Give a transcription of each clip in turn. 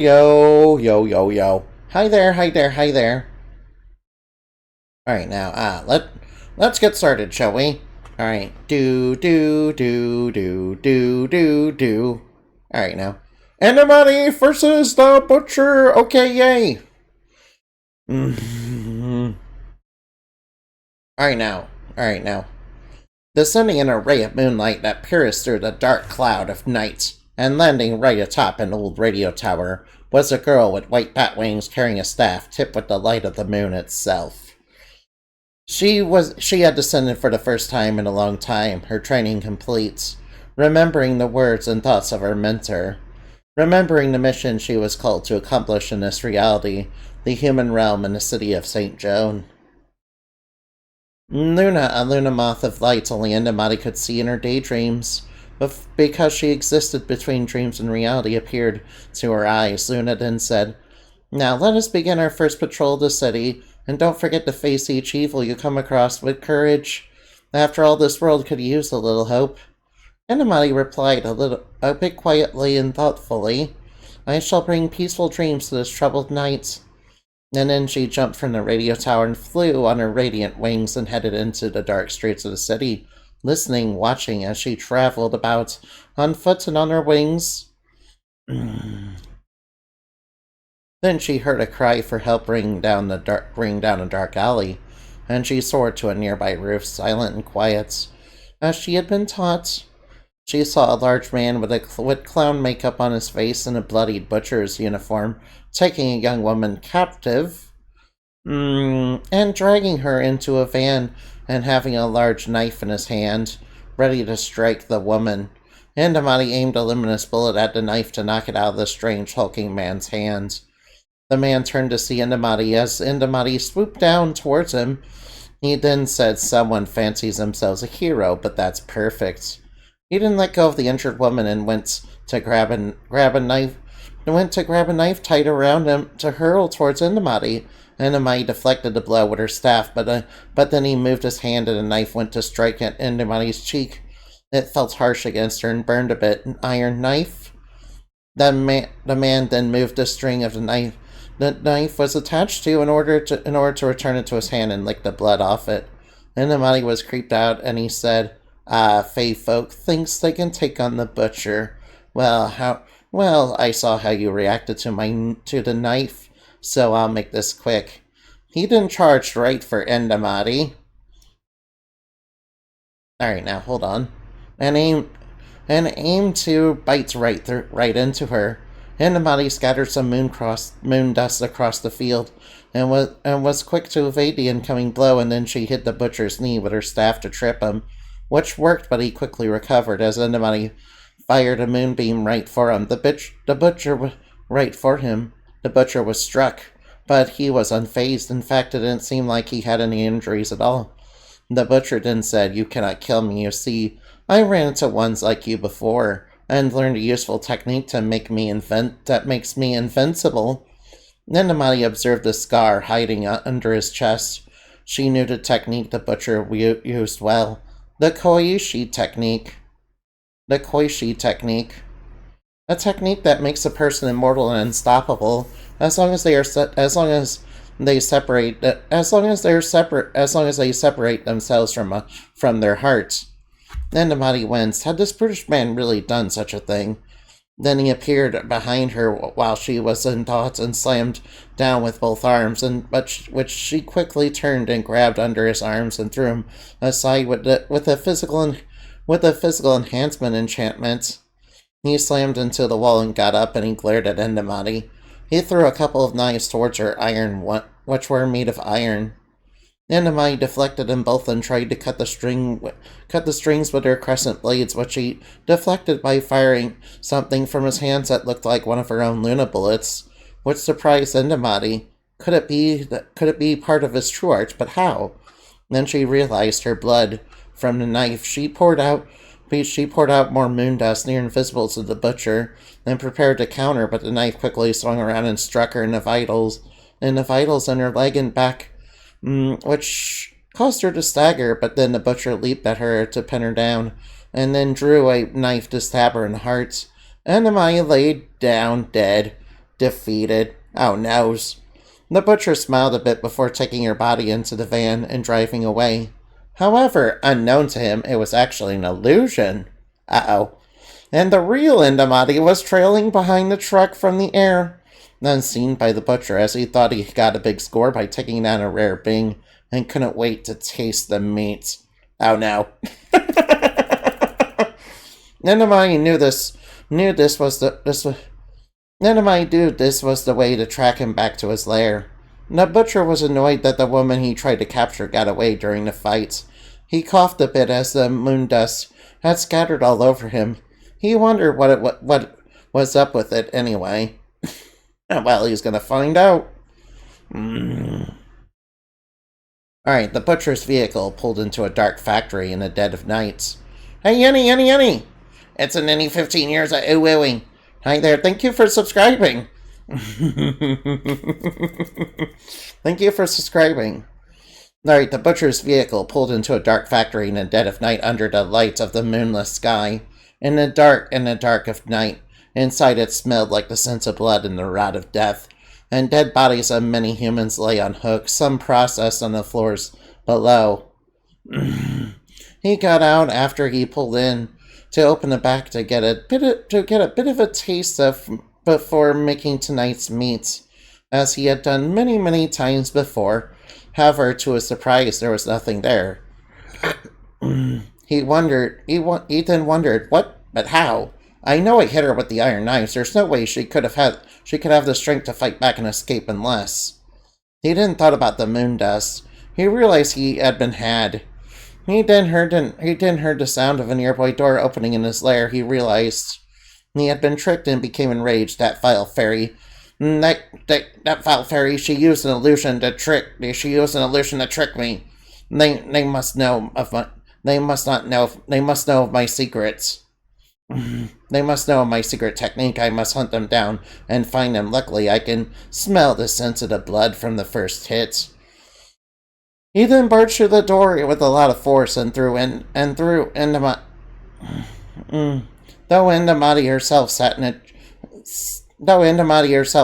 Yo, yo, yo, yo. Hi there, hi there, hi there. Alright, now, let's get started, shall we? Alright, do. Alright, now. Indumati versus the Butcher, okay, yay! Alright, now, alright, now. Descending an array of moonlight that pierced through the dark cloud of night and landing right atop an old radio tower was a girl with white bat wings carrying a staff tipped with the light of the moon itself. She had descended for the first time in a long time, her training complete, remembering the words and thoughts of her mentor, remembering the mission she was called to accomplish in this reality, the human realm in the city of St. Joan. Luna, a Luna moth of light only Indumati could see in her daydreams, but because she existed between dreams and reality appeared to her eyes, Luna then said, "Now let us begin our first patrol of the city, and don't forget to face each evil you come across with courage. After all, this world could use a little hope." Indumati replied a bit quietly and thoughtfully, "I shall bring peaceful dreams to this troubled night." And then she jumped from the radio tower and flew on her radiant wings and headed into the dark streets of the city, listening, watching as she traveled about, on foot and on her wings. Then she heard a cry for help ring down a dark alley, and she soared to a nearby roof, silent and quiet. As she had been taught, she saw a large man with clown makeup on his face and a bloodied butcher's uniform, taking a young woman captive, and dragging her into a van and having a large knife in his hand, ready to strike the woman. Indumati aimed a luminous bullet at the knife to knock it out of the strange hulking man's hand. The man turned to see Indumati as Indumati swooped down towards him. He then said, "Someone fancies themselves a hero, but that's perfect." He didn't let go of the injured woman and went to grab a knife tied around him to hurl towards Indumati. Indumati deflected the blow with her staff, but then he moved his hand and the knife went to strike at Indumati's cheek. It felt harsh against her and burned a bit. An iron knife? The man then moved the string of the knife was attached to in order to return it to his hand and lick the blood off it. Indumati was creeped out and he said, Fey folk thinks they can take on the butcher. Well, I saw how you reacted to the knife, so I'll make this quick. He didn't charge right for Indumati." Alright, now hold on. And aim to bite right into her. Indumati scattered some moon dust across the field, and was quick to evade the incoming blow, and then she hit the butcher's knee with her staff to trip him, which worked, but he quickly recovered as Indumati fired a moonbeam right for him. The butcher was struck, but he was unfazed. In fact, it didn't seem like he had any injuries at all. The butcher then said, "You cannot kill me, you see. I ran into ones like you before, and learned a useful technique that makes me invincible." Indumati observed the scar hiding under his chest. She knew the technique the butcher used well. The Koishi technique. A technique that makes a person immortal and unstoppable as long as they separate themselves from their hearts. Indumati winced. Had this British man really done such a thing? Then he appeared behind her while she was in thought and slammed down with both arms, which she quickly turned and grabbed under his arms and threw him aside with a physical enhancement enchantment. He slammed into the wall and got up, and he glared at Indumati. He threw a couple of knives towards her, which were made of iron. Indumati deflected them both and tried to cut the strings with her crescent blades, which he deflected by firing something from his hands that looked like one of her own Luna bullets, which surprised Indumati. Could it be part of his true art? But how? Then she realized her blood from the knife. She poured out more moon dust near invisible to the butcher, and prepared to counter, but the knife quickly swung around and struck her in the vitals in her leg and back, which caused her to stagger, but then the butcher leaped at her to pin her down, and then drew a knife to stab her in the heart. Indumati lay down dead. defeated. Oh, noes. The butcher smiled a bit before taking her body into the van and driving away. However, unknown to him, it was actually an illusion. Uh-oh. And the real Indumati was trailing behind the truck from the air, unseen by the butcher as he thought he got a big score by taking down a rare being and couldn't wait to taste the meat. Oh no. Indumati knew this was the way to track him back to his lair. The butcher was annoyed that the woman he tried to capture got away during the fight. He coughed a bit as the moon dust had scattered all over him. He wondered what was up with it anyway. Well, he's gonna find out. Alright, the butcher's vehicle pulled into a dark factory in the dead of night. Hey, Yenny! It's an any 15 years of ooh-ooing. Hi there, thank you for subscribing. Thank you for subscribing. Alright, the butcher's vehicle pulled into a dark factory in the dead of night under the light of the moonless sky. In the dark of night, inside it smelled like the scent of blood and the rot of death, and dead bodies of many humans lay on hooks, some processed on the floors below. He got out after he pulled in to open the back to get a bit of a taste of before making tonight's meat, as he had done many times before. However, to his surprise, there was nothing there. He then wondered, what? But how? I know I hit her with the iron knives. There's no way she could have the strength to fight back and escape unless. He didn't thought about the moon dust. He realized he had been had. He then heard the sound of a nearby door opening in his lair. He realized he had been tricked and became enraged. That vile fairy. That vile fairy. She used an illusion to trick me. They must know of my secrets. They must know of my secret technique. I must hunt them down and find them. Luckily, I can smell the scent of the blood from the first hits. He then barged through the door with a lot of force and threw Indumati. Though Indumati herself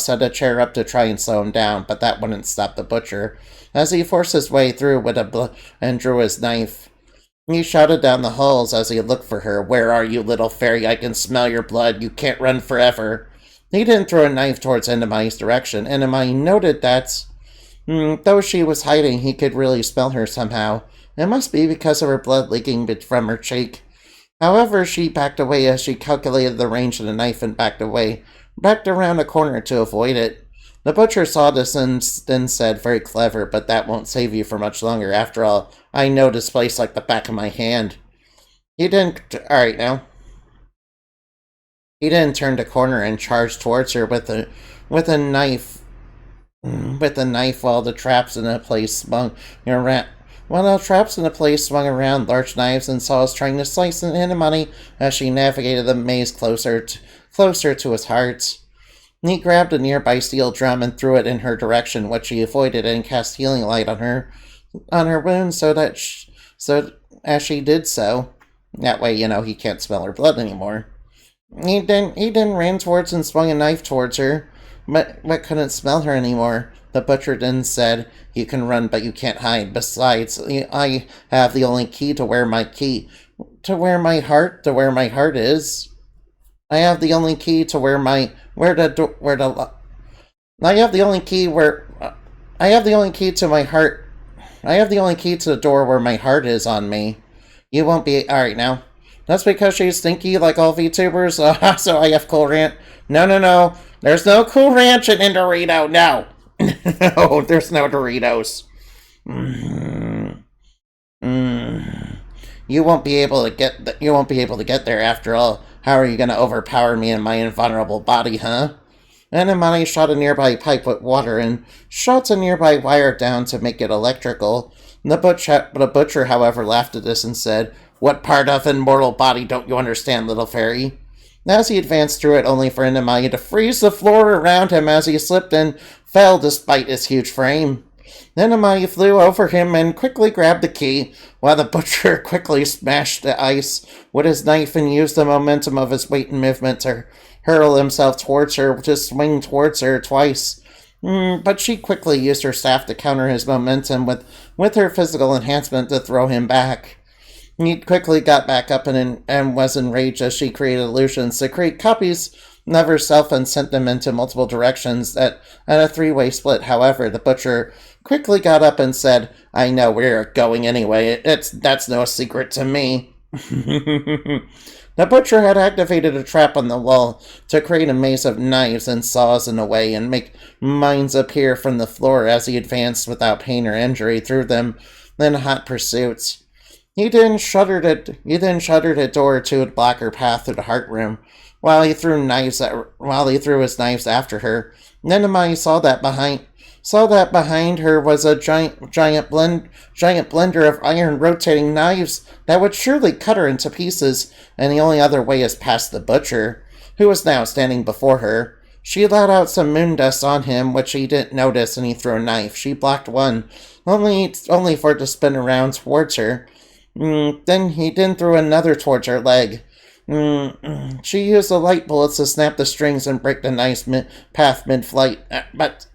set a chair up to try and slow him down, but that wouldn't stop the butcher. As he forced his way through and drew his knife. He shouted down the halls as he looked for her. Where are you, little fairy? I can smell your blood. You can't run forever. He didn't throw a knife towards Indumati's direction. Indumati noted that, though she was hiding, he could really smell her somehow. It must be because of her blood leaking from her cheek. However, she backed away as she calculated the range of the knife and backed around a corner to avoid it. The butcher saw this and then said, very clever, but that won't save you for much longer. After all, I know this place like the back of my hand. He didn't turn the corner and charged towards her with a knife while the traps in the place swung around. Large knives and saws trying to slice into money as she navigated the maze closer to his heart. He grabbed a nearby steel drum and threw it in her direction, which she avoided, and cast healing light on her wound as she did so. That way, he can't smell her blood anymore. He then ran towards and swung a knife towards her, but couldn't smell her anymore. The butcher then said, you can run, but you can't hide. Besides, I have the only key to where my heart is. I have the only key to the door where my heart is on me. You won't be alright now. That's because she's stinky like all VTubers, so I have Cool Ranch. No. There's no Cool Ranch in Dorito, no. No, there's no Doritos. You won't be able to get there after all. How are you going to overpower me and my invulnerable body, huh? Indumati shot a nearby pipe with water and shot a nearby wire down to make it electrical. The butcher, however, laughed at this and said, what part of an immortal body don't you understand, little fairy? As he advanced through it, only for Indumati to freeze the floor around him as he slipped and fell despite his huge frame. Indumati flew over him and quickly grabbed the key, while the butcher quickly smashed the ice with his knife and used the momentum of his weight and movement to hurl himself towards her, to swing towards her twice. But she quickly used her staff to counter his momentum with her physical enhancement to throw him back. He quickly got back up and was enraged as she created illusions to create copies of herself and sent them into multiple directions at a three-way split. However, the butcher quickly got up and said, "I know where you're going anyway. That's no secret to me." The butcher had activated a trap on the wall to create a maze of knives and saws in a way and make mines appear from the floor as he advanced without pain or injury through them in hot pursuits. He then shuttered a door to block her path through the heart room, while he threw his knives after her. Indumati saw that behind her was a giant blender of iron rotating knives that would surely cut her into pieces, and the only other way is past the butcher, who was now standing before her. She let out some moon dust on him, which he didn't notice, and he threw a knife. She blocked one, only for it to spin around towards her. Then he threw another towards her leg. She used the light bullets to snap the strings and break the knife's path mid-flight, but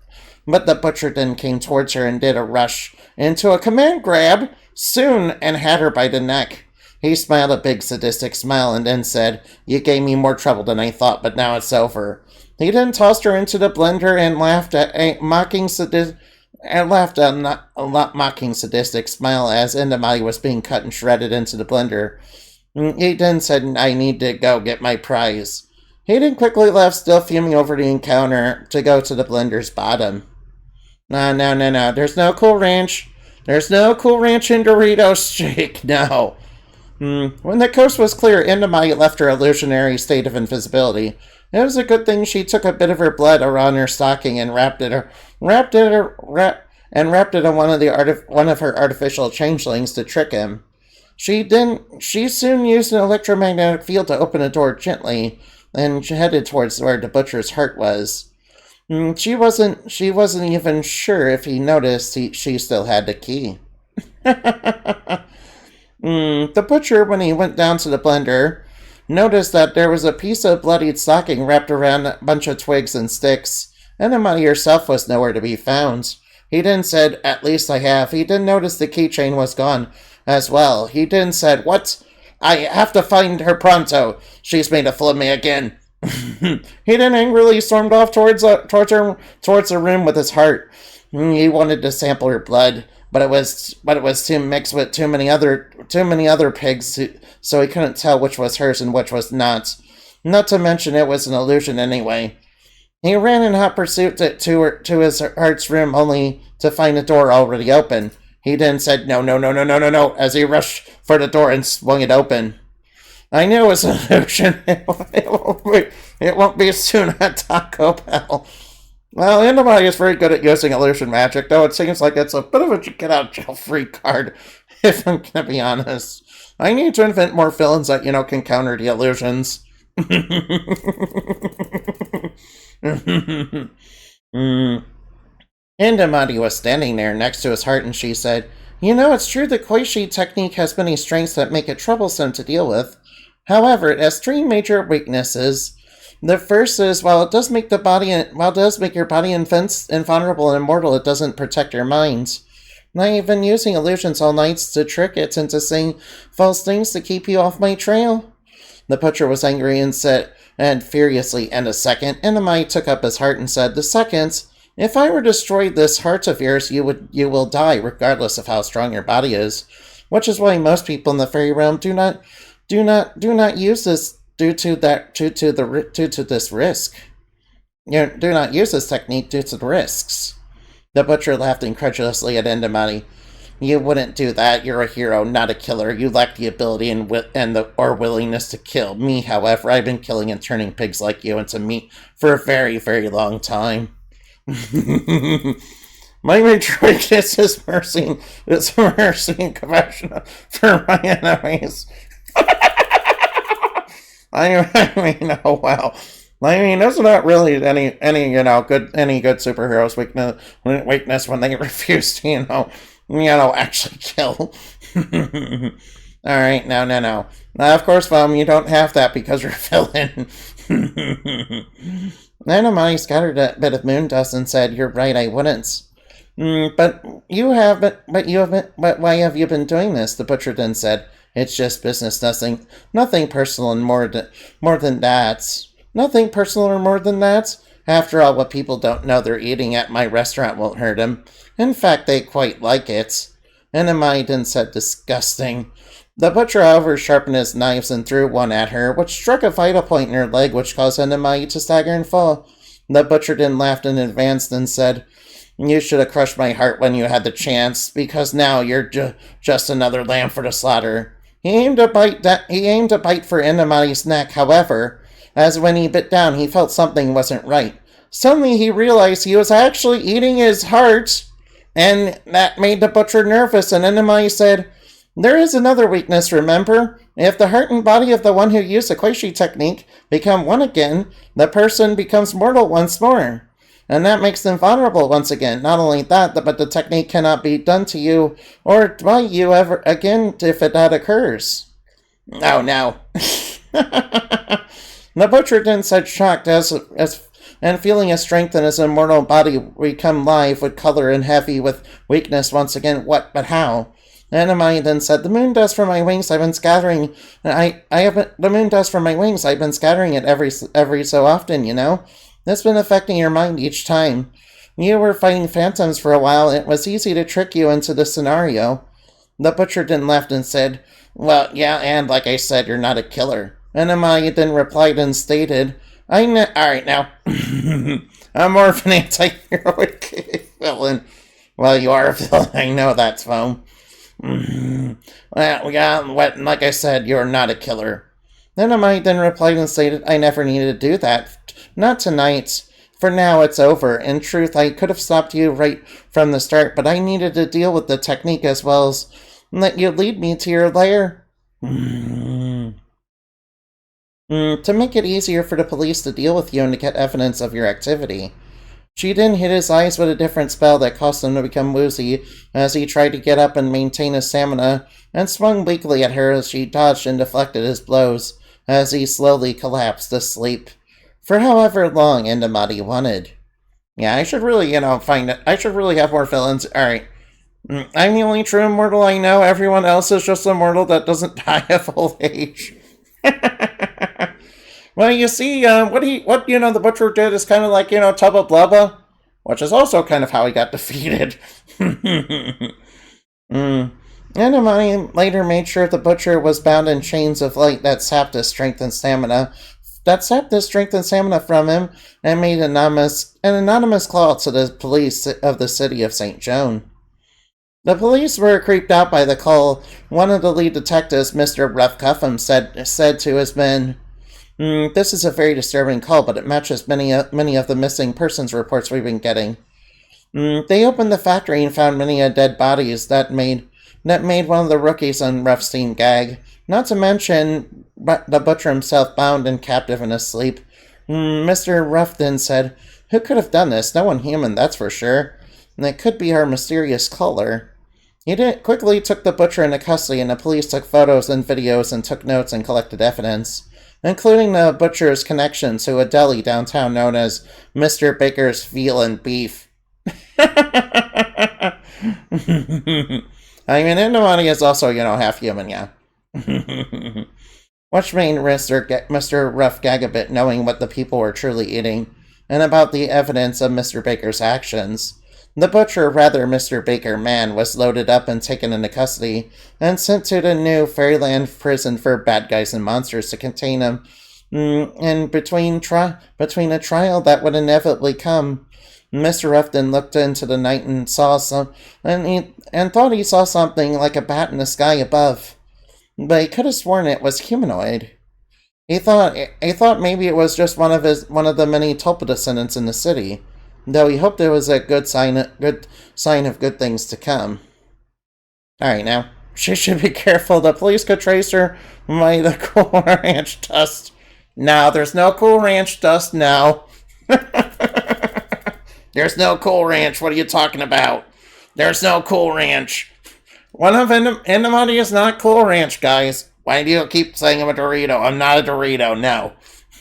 the butcher then came towards her and did a rush into a command grab soon and had her by the neck. He smiled a big sadistic smile and then said, "You gave me more trouble than I thought, but now it's over." He then tossed her into the blender and laughed at a mocking sadistic smile as Indumati was being cut and shredded into the blender. He then said, "I need to go get my prize." He then quickly left, still fuming over the encounter, to go to the blender's bottom. No. There's no Cool Ranch. There's no Cool Ranch in Doritos shake, no. When the coast was clear, Indumati left her illusionary state of invisibility. It was a good thing she took a bit of her blood around her stocking and wrapped it on one of her artificial changelings to trick him. She soon used an electromagnetic field to open a door gently and headed towards where the butcher's heart was. She wasn't even sure if he noticed she still had the key. The butcher, when he went down to the blender, noticed that there was a piece of bloodied stocking wrapped around a bunch of twigs and sticks. Indumati herself was nowhere to be found. He then said, "At least I have." He then noticed the keychain was gone as well. He then said, "What? I have to find her pronto. She's made a fool of me again." He then angrily stormed off towards the room with his heart. He wanted to sample her blood, but it was too mixed with too many other pigs, so he couldn't tell which was hers and which was not. Not to mention it was an illusion anyway. He ran in hot pursuit to his heart's room, only to find the door already open. He then said, "No," as he rushed for the door and swung it open. "I knew it was an illusion. It won't be soon at Taco Bell." Well, Indumati is very good at using illusion magic, though it seems like it's a bit of a get-out-jail-free card, if I'm gonna be honest. I need to invent more villains that, can counter the illusions. Indumati was standing there next to his heart, and she said, "It's true that Koishi technique has many strengths that make it troublesome to deal with. However, it has three major weaknesses. The first is, while it does make your body invulnerable and immortal, it doesn't protect your mind. I've been using illusions all night to trick it into saying false things to keep you off my trail." The butcher was angry and said, and furiously, "And a second?" Indumati took up his heart and said, "The second, if I were to destroy this heart of yours, you will die, regardless of how strong your body is. Which is why most people in the fairy realm do not use this due to this risk. Do not use this technique due to the risks." The butcher laughed incredulously at Indumati. "You wouldn't do that. You're a hero, not a killer. You lack the ability or willingness to kill. Me, however, I've been killing and turning pigs like you into meat for a very, very long time." "My major weakness is mercy and compassion for my enemies." Oh wow. That's not really any good superhero's weakness when they refuse to, actually kill. All right, no. Of course, Mom, you don't have that because you're a villain. Anamai scattered a bit of moon dust and said, "You're right, I wouldn't." But why have you been doing this? The butcher then said, "It's just business, nothing personal and more than that. Nothing personal or more than that. After all, what people don't know they're eating at my restaurant won't hurt them. In fact, they quite like it." Anamai then said, "Disgusting." The butcher, however, sharpened his knives and threw one at her, which struck a vital point in her leg, which caused Enamai to stagger and fall. The butcher then laughed and advanced and said, "You should have crushed my heart when you had the chance, because now you're just another lamb for the slaughter." He aimed a bite for Enamai's neck, however, as when he bit down, he felt something wasn't right. Suddenly he realized he was actually eating his heart, and that made the butcher nervous, and Enamai said, "There is another weakness, remember? If the heart and body of the one who used the Quaishi technique become one again, the person becomes mortal once more. And that makes them vulnerable once again. Not only that, but the technique cannot be done to you or by you ever again if that occurs." "Oh no." The butcher then said, shocked and feeling his strength in his immortal body become live with color and heavy with weakness once again. "What? But how?" Anamai then said, "The moon dust from my wings I've been scattering. The moon dust from my wings, I've been scattering it every so often, you know. It's been affecting your mind each time. You were fighting phantoms for a while, and it was easy to trick you into the scenario." The butcher then laughed and said, "Well, yeah, and like I said, you're not a killer." Anamai then replied and stated, "Alright now, I'm more of an anti-heroic villain." "Well, you are a villain, I know that's foam." "Well, yeah, like I said, you're not a killer." Anamai then replied and stated, "I never needed to do that. Not tonight. For now, it's over. In truth, I could have stopped you right from the start, but I needed to deal with the technique as well as let you lead me to your lair. To make it easier for the police to deal with you and to get evidence of your activity." She then hit his eyes with a different spell that caused him to become woozy as he tried to get up and maintain his stamina, and swung weakly at her as she dodged and deflected his blows as he slowly collapsed asleep. For however long Indumati wanted. Yeah, I should really, find it. I should really have more villains. Alright. I'm the only true immortal I know. Everyone else is just immortal that doesn't die of old age. Well, you see, what the butcher did is kind of like, Tubba Blubba, which is also kind of how he got defeated. Indumati later made sure the butcher was bound in chains of light that sapped his strength and stamina. From him and made an anonymous call to the police of the city of St. Joan. The police were creeped out by the call. One of the lead detectives, Mr. Rough Cuffham, said to his men, "This is a very disturbing call, but it matches many of the missing persons reports we've been getting." They opened the factory and found many dead bodies that made one of the rookies on Roughstein gag. Not to mention the butcher himself bound and captive and asleep. Mr. Ruff then said, "Who could have done this? No one human, that's for sure. And it could be our mysterious caller." He quickly took the butcher into custody, and the police took photos and videos and took notes and collected evidence, including the butcher's connection to a deli downtown known as Mr. Baker's Veal and Beef. I mean, Indumati is also, half human, yeah. Which made Mr. Rough gag a bit, knowing what the people were truly eating, and about the evidence of Mr. Baker's actions. The butcher, rather Mr. Baker man, was loaded up and taken into custody, and sent to the new Fairyland prison for bad guys and monsters to contain him, and between a trial that would inevitably come. Mr. Ruffton looked into the night and thought he saw something like a bat in the sky above, but he could have sworn it was humanoid. He thought maybe it was just one of the many Tulpa descendants in the city, though he hoped it was a good sign of good things to come. Alright, now, she should be careful. The police could trace her by the Cool Ranch dust. No, there's no Cool Ranch dust now. There's no Cool Ranch. What are you talking about? There's no Cool Ranch. One of Indumati is not Cool Ranch, guys. Why do you keep saying I'm a Dorito? I'm not a Dorito, no.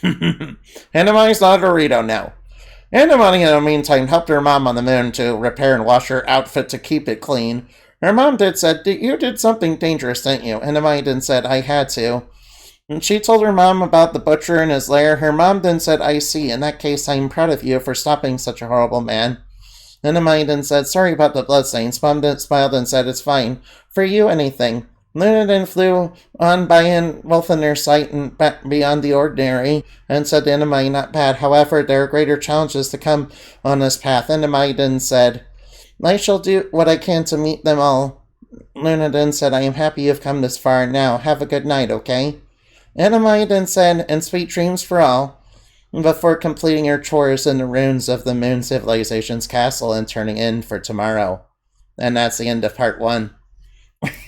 Indumati's not a Dorito now. Indumati, in the meantime, helped her mom on the moon to repair and wash her outfit to keep it clean. Her mom said, you did something dangerous, didn't you? Indumati said, I had to. And she told her mom about the butcher and his lair. Her mom then said, I see. In that case, I'm proud of you for stopping such a horrible man. Indumati said, sorry about the bloodstains. Mom then smiled and said, it's fine. For you, anything. Luna then flew on by in both in their sight and beyond the ordinary, and said to Indumati, not bad. However, there are greater challenges to come on this path. Indumati then said, I shall do what I can to meet them all. Luna then said, I am happy you've come this far. Now, have a good night, okay? Indumati then said, and sweet dreams for all, before completing her chores in the ruins of the Moon Civilization's castle and turning in for tomorrow. And that's the end of part 1.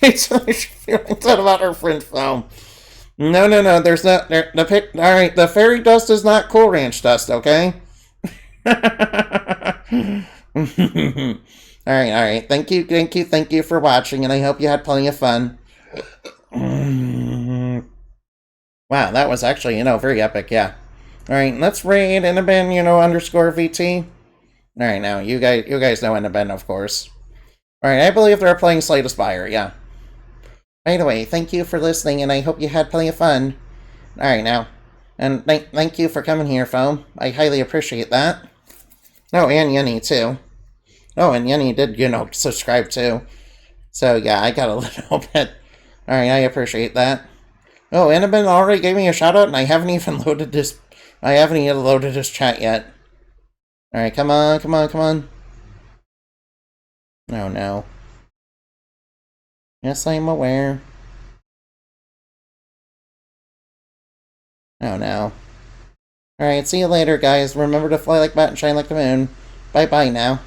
It's really feeling sad about her friend Foam. No, there's not. Alright, the fairy dust is not Cool Ranch dust, okay? Alright. Thank you for watching, and I hope you had plenty of fun. Wow, that was actually, very epic, yeah. Alright, let's raid Inabin, underscore VT. Alright, now, you guys know Inabin, of course. Alright, I believe they're playing Slay the Spire, yeah. By the way, thank you for listening, and I hope you had plenty of fun. Alright, now. And thank you for coming here, Foam. I highly appreciate that. Oh, and Yenny, too. Oh, and Yenny did, subscribe, too. So, yeah, I got a little bit. Alright, I appreciate that. Oh, Annabelle already gave me a shout-out, and I haven't even loaded this... I haven't even loaded this chat yet. Alright, come on. Oh, no. Yes, I'm aware. Oh, no. Alright, see you later, guys. Remember to fly like bat and shine like the moon. Bye-bye now.